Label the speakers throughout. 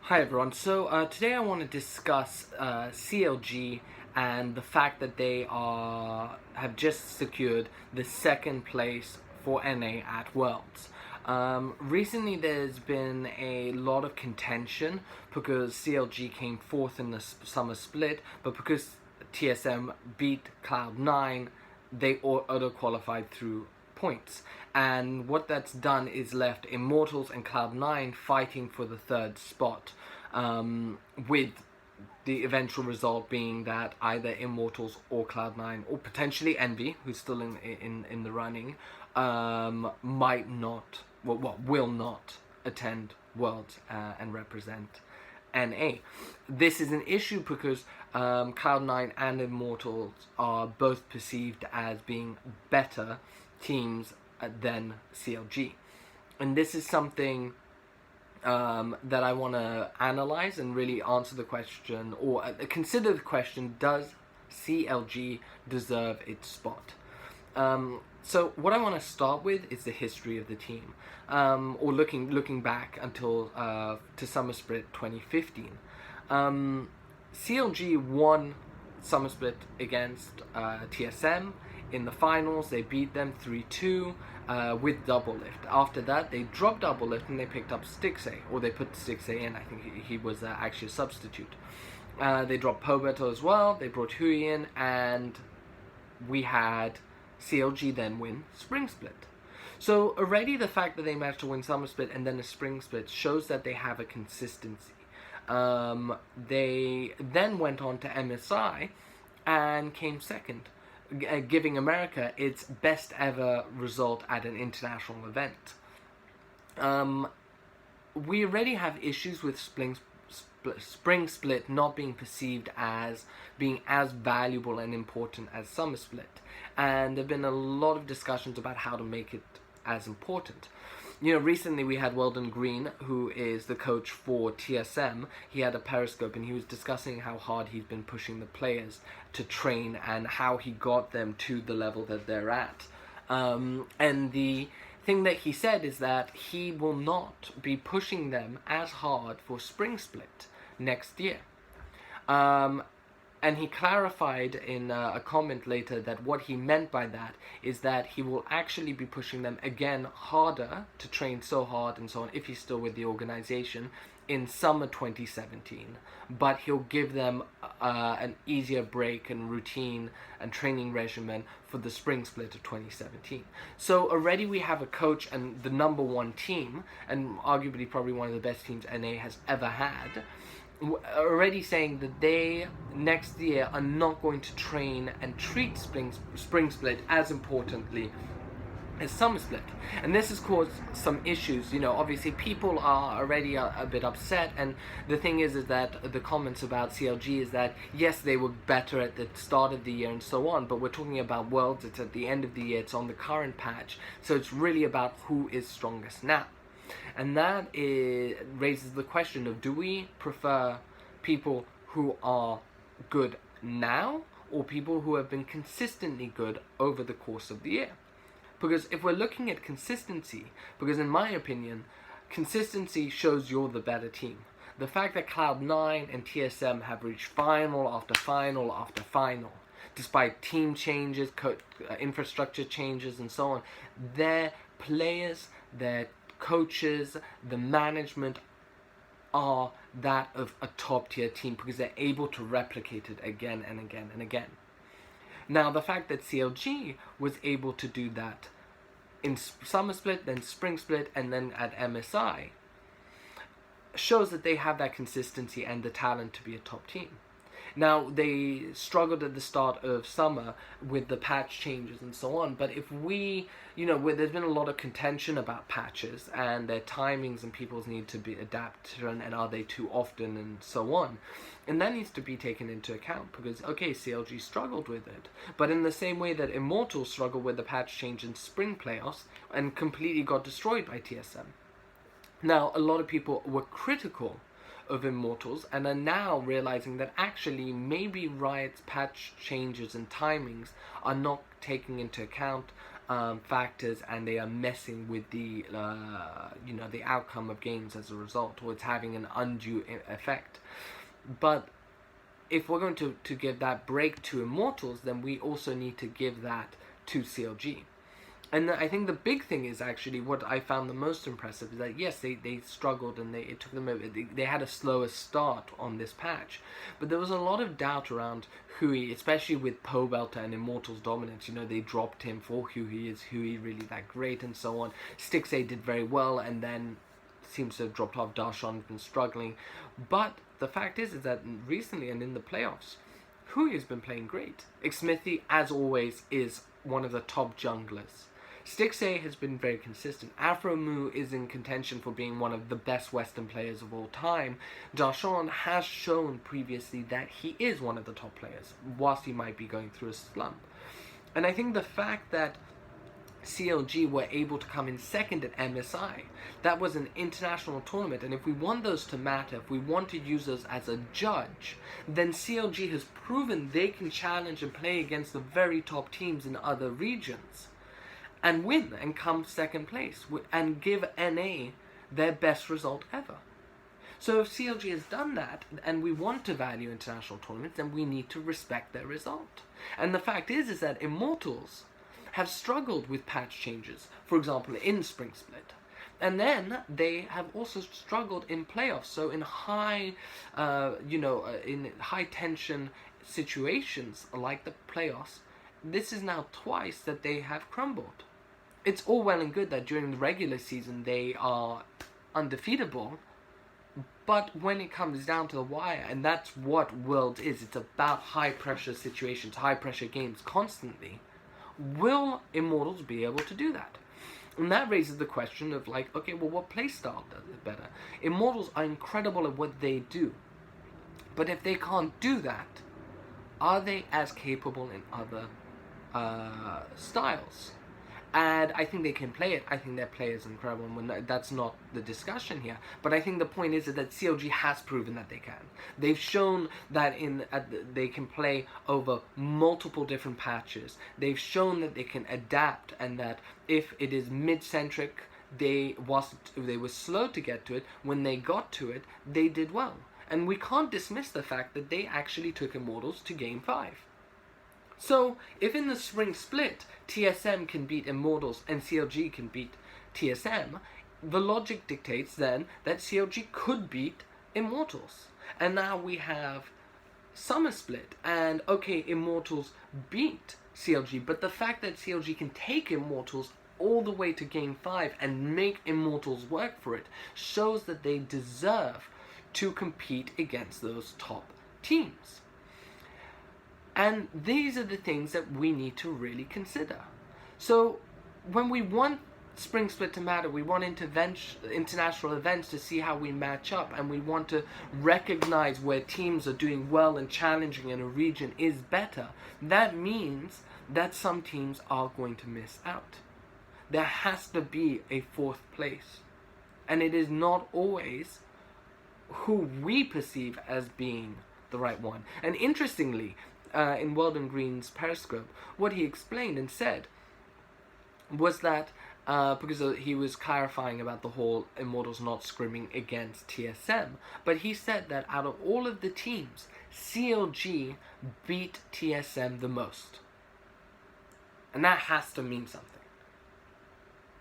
Speaker 1: Hi everyone. Today I want to discuss CLG and the fact that they have just secured the second place for NA at Worlds. Recently there's been a lot of contention because CLG came fourth in the summer split, but because TSM beat Cloud9, they auto-qualified through points. And what that's done is left Immortals and Cloud9 fighting for the third spot, with the eventual result being that either Immortals or Cloud9, or potentially Envy, who's still in the running, will not attend Worlds and represent NA. This is an issue because Cloud9 and Immortals are both perceived as being better teams than CLG. And this is something that I want to analyze and really answer the question, or consider the question, does CLG deserve its spot? So what I want to start with is the history of the team, or looking back until to Summer Split 2015. CLG won Summer Split against TSM in the finals. They beat them 3-2 with double lift. After that, they dropped double lift and they picked up Stixay, or they put Stixay in. I think he was actually a substitute. They dropped Poberto as well. They brought Hui in, and we had CLG then win Spring Split. So already the fact that they managed to win Summer Split and then a Spring Split shows that they have a consistency. They then went on to MSI and came second, giving America its best ever result at an international event. We already have issues with Spring Split not being perceived as being as valuable and important as Summer Split, and there have been a lot of discussions about how to make it as important. You know, recently we had Weldon Green, who is the coach for TSM. He had a Periscope and he was discussing how hard he's been pushing the players to train and how he got them to the level that they're at. And the thing that he said is that he will not be pushing them as hard for Spring Split next year. And he clarified in a comment later that what he meant by that is that he will actually be pushing them again harder to train so hard and so on, if he's still with the organization, in summer 2017. But he'll give them an easier break and routine and training regimen for the Spring Split of 2017. So already we have a coach and the number one team, and arguably probably one of the best teams NA has ever had, already saying that they next year are not going to train and treat Spring Split as importantly as Summer Split. And this has caused some issues. You know, obviously people are already a bit upset, and the thing is that the comments about CLG is that yes, they were better at the start of the year and so on, but we're talking about Worlds, it's at the end of the year, it's on the current patch, so it's really about who is strongest now. And that raises the question of, do we prefer people who are good now or people who have been consistently good over the course of the year? Because if we're looking at consistency, because in my opinion, consistency shows you're the better team. The fact that Cloud9 and TSM have reached final after final after final, despite team changes, infrastructure changes and so on, their players, their coaches, the management are that of a top tier team because they're able to replicate it again and again and again. Now, the fact that CLG was able to do that in Summer Split, then Spring Split, and then at MSI shows that they have that consistency and the talent to be a top team. Now, they struggled at the start of summer with the patch changes and so on, but if we, there's been a lot of contention about patches and their timings and people's need to be adapted, and are they too often and so on. And that needs to be taken into account because, okay, CLG struggled with it, but in the same way that Immortals struggled with the patch change in spring playoffs and completely got destroyed by TSM. Now, a lot of people were critical of Immortals and are now realizing that actually maybe Riot's patch changes and timings are not taking into account factors, and they are messing with the the outcome of games as a result, or it's having an undue effect. But if we're going to give that break to Immortals, then we also need to give that to CLG. And I think the big thing is actually what I found the most impressive is that yes, they struggled, and it took them they had a slower start on this patch, but there was a lot of doubt around Hui, especially with Pobelter and Immortals dominance. They dropped him for Hui. Is Hui really that great, and so on. Stixxay did very well, and then seems to have dropped off. Darshan has been struggling, but the fact is that recently and in the playoffs, Hui has been playing great. Xmithie, as always, is one of the top junglers. Stixxay has been very consistent. Afromu is in contention for being one of the best Western players of all time. Darshan has shown previously that he is one of the top players, whilst he might be going through a slump. And I think the fact that CLG were able to come in second at MSI, that was an international tournament, and if we want those to matter, if we want to use those as a judge, then CLG has proven they can challenge and play against the very top teams in other regions and win and come second place and give NA their best result ever. So if CLG has done that, and we want to value international tournaments, then we need to respect their result. And the fact is that Immortals have struggled with patch changes, for example in Spring Split, and then they have also struggled in playoffs. So in high tension situations like the playoffs, this is now twice that they have crumbled. It's all well and good that during the regular season they are undefeatable, but when it comes down to the wire, and that's what Worlds is, it's about high pressure situations, high pressure games constantly. Will Immortals be able to do that? And that raises the question of okay, well, what playstyle does it better? Immortals are incredible at what they do, but if they can't do that, are they as capable in other styles? And I think they can play it. I think their play is incredible, and that's not the discussion here. But I think the point is that CLG has proven that they can. They've shown that they can play over multiple different patches. They've shown that they can adapt, and that if it is mid-centric, whilst they were slow to get to it, when they got to it, they did well. And we can't dismiss the fact that they actually took Immortals to Game 5. So, if in the Spring Split, TSM can beat Immortals and CLG can beat TSM, the logic dictates then that CLG could beat Immortals. And now we have Summer Split, and okay, Immortals beat CLG, but the fact that CLG can take Immortals all the way to Game 5 and make Immortals work for it shows that they deserve to compete against those top teams. And these are the things that we need to really consider. So when we want Spring Split to matter, we want international events to see how we match up, and we want to recognize where teams are doing well and challenging in a region is better, that means that some teams are going to miss out. There has to be a fourth place. And it is not always who we perceive as being the right one. And interestingly, in Weldon Green's Periscope, what he explained and said was that because he was clarifying about the whole Immortals not scrimming against TSM, but he said that out of all of the teams, CLG beat TSM the most. And that has to mean something.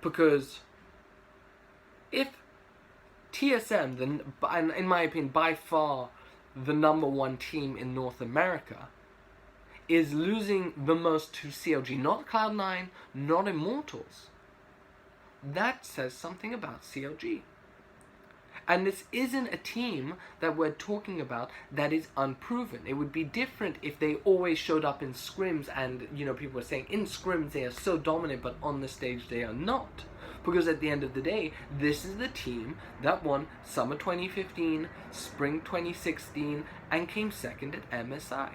Speaker 1: Because if TSM, in my opinion, by far the number one team in North America, is losing the most to CLG, not Cloud9, not Immortals, that says something about CLG. And this isn't a team that we're talking about that is unproven. It would be different if they always showed up in scrims and, people were saying in scrims they are so dominant, but on the stage they are not. Because at the end of the day, this is the team that won Summer 2015, Spring 2016, and came second at MSI.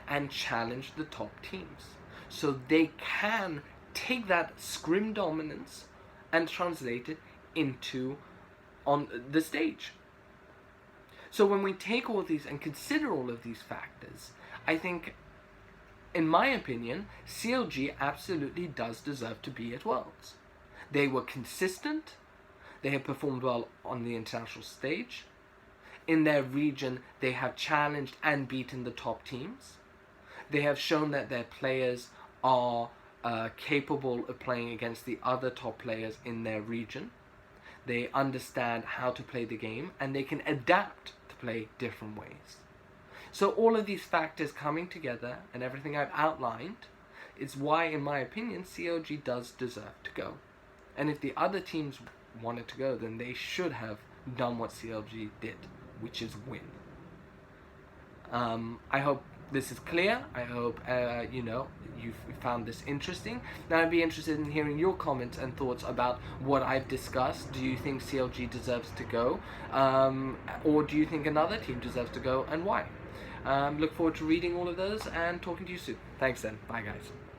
Speaker 1: And challenge the top teams. So they can take that scrim dominance and translate it into on the stage. So when we take all of these and consider all of these factors, I think in my opinion, CLG absolutely does deserve to be at Worlds. They were consistent. They have performed well on the international stage. In their region, they have challenged and beaten the top teams. They have shown that their players are capable of playing against the other top players in their region. They understand how to play the game, and they can adapt to play different ways. So all of these factors coming together and everything I've outlined is why, in my opinion, CLG does deserve to go. And if the other teams wanted to go, then they should have done what CLG did, which is win. I hope this is clear. I hope you've found this interesting. Now I'd be interested in hearing your comments and thoughts about what I've discussed. Do you think CLG deserves to go, or do you think another team deserves to go, and why? Look forward to reading all of those and talking to you soon. Thanks then. Bye guys.